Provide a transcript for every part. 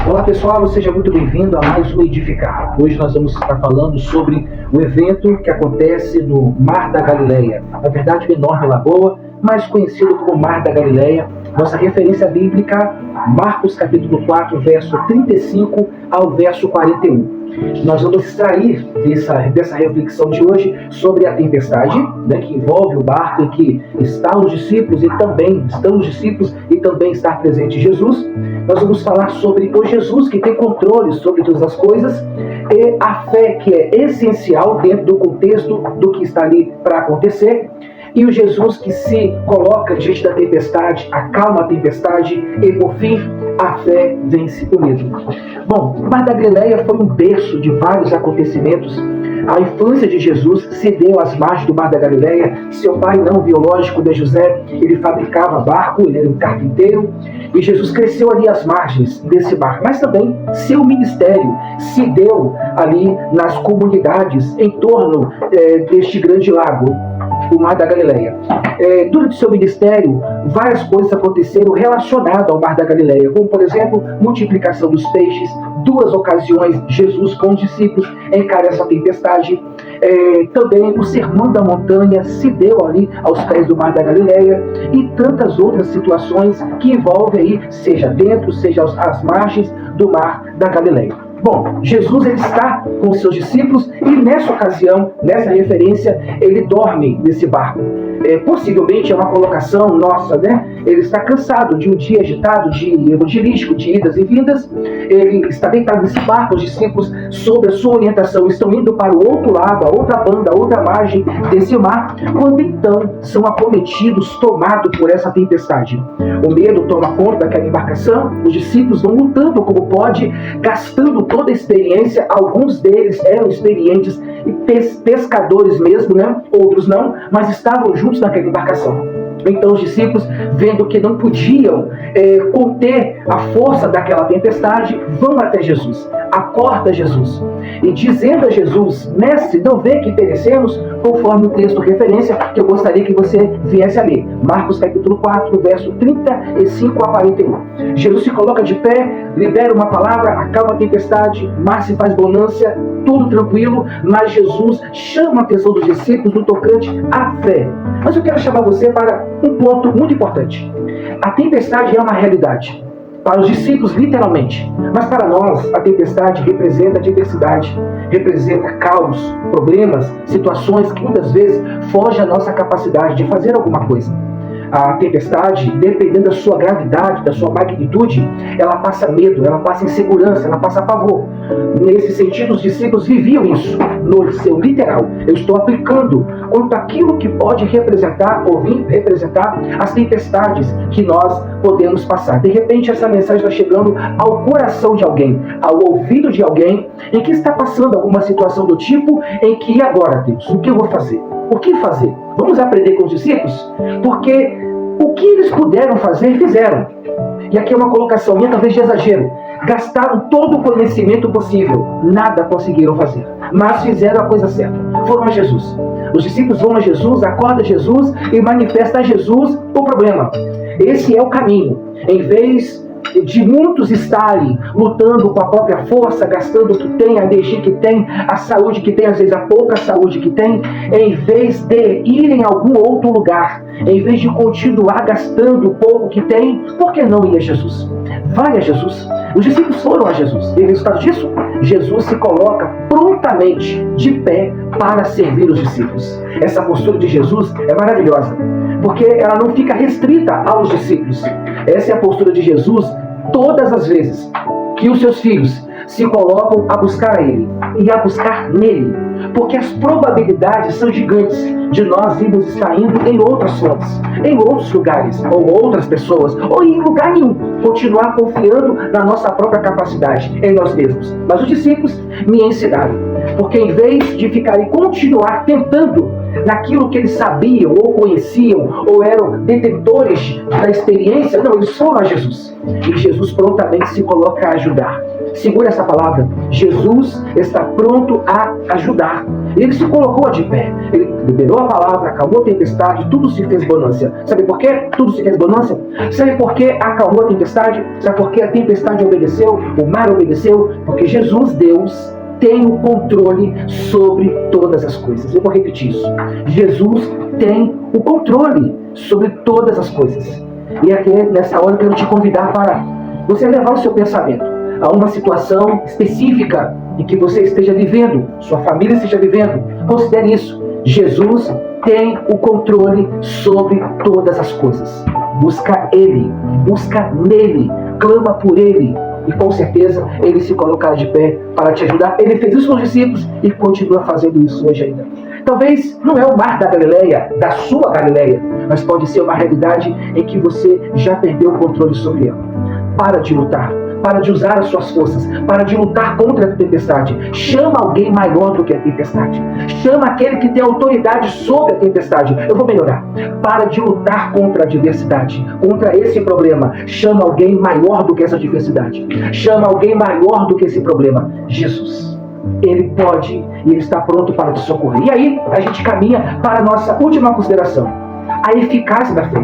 Olá pessoal, seja muito bem-vindo a mais um Edificar. Hoje nós vamos estar falando sobre o evento que acontece no Mar da Galileia. Na verdade, uma enorme lagoa, mais conhecido como Mar da Galileia. Nossa referência bíblica, Marcos capítulo 4, verso 35 ao verso 41. Nós vamos extrair dessa reflexão de hoje sobre a tempestade, que envolve o barco em que estão os discípulos e também está presente Jesus. Nós vamos falar sobre o Jesus que tem controle sobre todas as coisas e a fé que é essencial dentro do contexto do que está ali para acontecer. E o Jesus que se coloca diante da tempestade, acalma a tempestade e, por fim, a fé vence o medo. Bom, o Mar da Galileia foi um berço de vários acontecimentos. A infância de Jesus se deu às margens do Mar da Galileia. Seu pai não biológico, de José, ele fabricava barco, ele era um carpinteiro. E Jesus cresceu ali às margens desse mar. Mas também seu ministério se deu ali nas comunidades em torno deste grande lago, o Mar da Galileia. Durante seu ministério, várias coisas aconteceram relacionadas ao Mar da Galileia, como, por exemplo, multiplicação dos peixes. 2 ocasiões, Jesus com os discípulos encara essa tempestade. Também o Sermão da Montanha se deu ali aos pés do Mar da Galileia e tantas outras situações que envolvem aí, seja dentro, seja às margens do Mar da Galileia. Bom, Jesus ele está com os seus discípulos e nessa ocasião, nessa referência, ele dorme nesse barco. Possivelmente é uma colocação nossa, Ele está cansado de um dia agitado, de evangelístico, de idas e vindas. Ele está deitado nesse barco, os discípulos, sob a sua orientação, estão indo para o outro lado, a outra banda, a outra margem desse mar, quando então são acometidos, tomados por essa tempestade. O medo toma conta daquela embarcação, os discípulos vão lutando como pode, gastando toda a experiência. Alguns deles eram experientes e pescadores mesmo, Outros não, mas estavam juntos naquela embarcação. Então os discípulos, vendo que não podiam conter a força daquela tempestade, vão até Jesus, acorda Jesus e dizendo a Jesus: Mestre, não vê que perecemos? Conforme o texto referência que eu gostaria que você viesse a ler, Marcos capítulo 4, verso 35 a 41. Jesus se coloca de pé, libera uma palavra, acalma a tempestade, mar se faz bonança, tudo tranquilo, mas Jesus chama a atenção dos discípulos no tocante à fé. Mas eu quero chamar você para um ponto muito importante. A tempestade é uma realidade. Para os discípulos, literalmente. Mas para nós, a tempestade representa adversidade, representa caos, problemas, situações que muitas vezes fogem à nossa capacidade de fazer alguma coisa. A tempestade, dependendo da sua gravidade, da sua magnitude, ela passa medo, ela passa insegurança, ela passa pavor. Nesse sentido, os discípulos viviam isso no seu literal. Eu estou aplicando quanto àquilo que pode representar ou vir representar as tempestades que nós podemos passar. De repente, essa mensagem está chegando ao coração de alguém, ao ouvido de alguém, em que está passando alguma situação do tipo em que, e agora, Deus, o que eu vou fazer? O que fazer? Vamos aprender com os discípulos? Porque o que eles puderam fazer, fizeram. E aqui é uma colocação minha, talvez de exagero. Gastaram todo o conhecimento possível. Nada conseguiram fazer. Mas fizeram a coisa certa. Foram a Jesus. Os discípulos vão a Jesus, acordam Jesus e manifestam a Jesus o problema. Esse é o caminho. Em vez de muitos estarem lutando com a própria força, gastando o que tem, a energia que tem, a saúde que tem, às vezes a pouca saúde que tem, em vez de irem a algum outro lugar, em vez de continuar gastando o pouco que tem, por que não ir a Jesus? Vai a Jesus. Os discípulos foram a Jesus. E o resultado disso? Jesus se coloca prontamente de pé para servir os discípulos. Essa postura de Jesus é maravilhosa, porque ela não fica restrita aos discípulos. Essa é a postura de Jesus todas as vezes que os seus filhos se colocam a buscar a Ele e a buscar nele. Porque as probabilidades são gigantes de nós irmos estar indo em outras fontes, em outros lugares, ou outras pessoas, ou em lugar nenhum. Continuar confiando na nossa própria capacidade, em nós mesmos. Mas os discípulos me ensinaram. Porque em vez de ficarem continuar tentando naquilo que eles sabiam ou conheciam ou eram detentores da experiência. Não, eles foram a Jesus. E Jesus prontamente se coloca a ajudar. Segura essa palavra. Jesus está pronto a ajudar. Ele se colocou de pé. Ele liberou a palavra, acalmou a tempestade, tudo se fez bonança. Sabe por quê? Tudo se fez bonança. Sabe por que acalmou a tempestade? Sabe por que a tempestade obedeceu? O mar obedeceu? Porque Jesus, Deus, tem o controle sobre todas as coisas. Eu vou repetir isso. Jesus tem o controle sobre todas as coisas. E aqui, nessa hora, eu quero te convidar para você levar o seu pensamento a uma situação específica em que você esteja vivendo, sua família esteja vivendo. Considere isso. Jesus tem o controle sobre todas as coisas. Busca Ele, busca nele, clama por Ele. E com certeza Ele se colocará de pé para te ajudar. Ele fez isso com os discípulos e continua fazendo isso hoje ainda. Talvez não é o mar da Galileia, da sua Galileia, mas pode ser uma realidade em que você já perdeu o controle sobre ela. Para de lutar. Para de usar as suas forças, para de lutar contra a tempestade. Chama alguém maior do que a tempestade. Chama aquele que tem autoridade sobre a tempestade. Eu vou melhorar. Para de lutar contra a adversidade, contra esse problema. Chama alguém maior do que essa adversidade. Chama alguém maior do que esse problema. Jesus. Ele pode e Ele está pronto para te socorrer. E aí a gente caminha para a nossa última consideração. A eficácia da fé.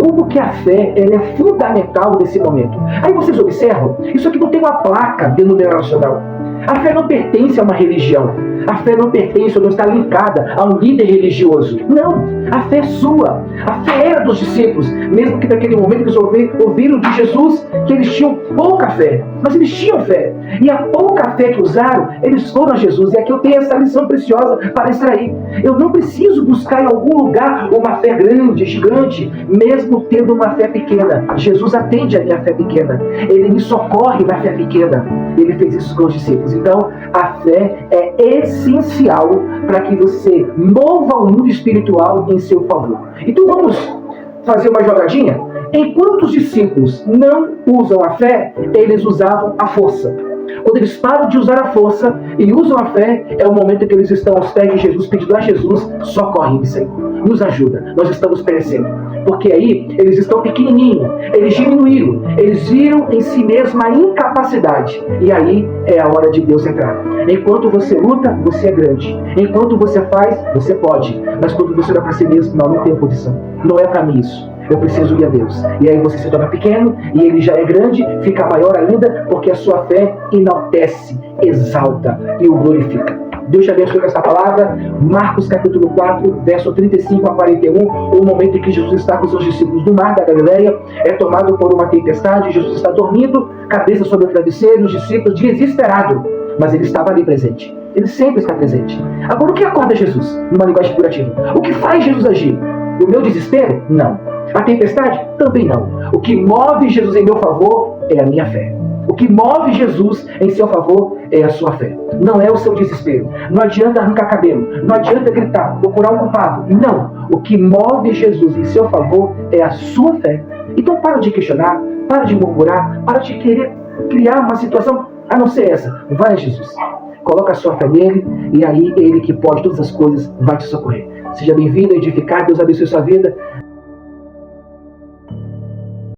Como que a fé ela é fundamental nesse momento. Aí vocês observam, isso aqui não tem uma placa denominacional. A fé não pertence a uma religião. A fé não pertence ou não está linkada a um líder religioso. Não, a fé é sua. A fé era dos discípulos, mesmo que naquele momento eles ouviram de Jesus que eles tinham pouca fé. Mas eles tinham fé. E a pouca fé que usaram, eles foram a Jesus. E aqui eu tenho essa lição preciosa para extrair. Eu não preciso buscar em algum lugar uma fé grande, gigante, mesmo tendo uma fé pequena. Jesus atende a minha fé pequena. Ele me socorre na fé pequena. Ele fez isso com os discípulos. Então, a fé é essencial para que você mova o mundo espiritual em seu favor. Então vamos fazer uma jogadinha? Enquanto os discípulos não usam a fé, eles usavam a força. Quando eles param de usar a força e usam a fé, é o momento em que eles estão aos pés de Jesus, pedindo a Jesus: socorre-me, Senhor, nos ajuda, nós estamos perecendo. Porque aí eles estão pequenininhos, eles diminuíram, eles viram em si mesma a incapacidade. E aí é a hora de Deus entrar. Enquanto você luta, você é grande. Enquanto você faz, você pode. Mas quando você olha para si mesmo, não tem posição. Não é para mim isso. Eu preciso de Deus. E aí você se torna pequeno e ele já é grande, fica maior ainda, porque a sua fé enaltece, exalta e o glorifica. Deus te abençoe com essa palavra. Marcos capítulo 4, verso 35 a 41, o momento em que Jesus está com seus discípulos no mar da Galileia, é tomado por uma tempestade, Jesus está dormindo, cabeça sobre o travesseiro, os discípulos desesperados, mas ele estava ali presente. Ele sempre está presente. Agora, o que acorda Jesus, numa linguagem figurativa? O que faz Jesus agir? O meu desespero? Não. A tempestade? Também não. O que move Jesus em meu favor é a minha fé. O que move Jesus em seu favor é a sua fé. Não é o seu desespero. Não adianta arrancar cabelo. Não adianta gritar, procurar um culpado. Não. O que move Jesus em seu favor é a sua fé. Então para de questionar, para de murmurar, para de querer criar uma situação a não ser essa. Vai a Jesus. Coloca a sua fé nele e aí ele que pode todas as coisas vai te socorrer. Seja bem-vindo, edificado. Deus abençoe sua vida.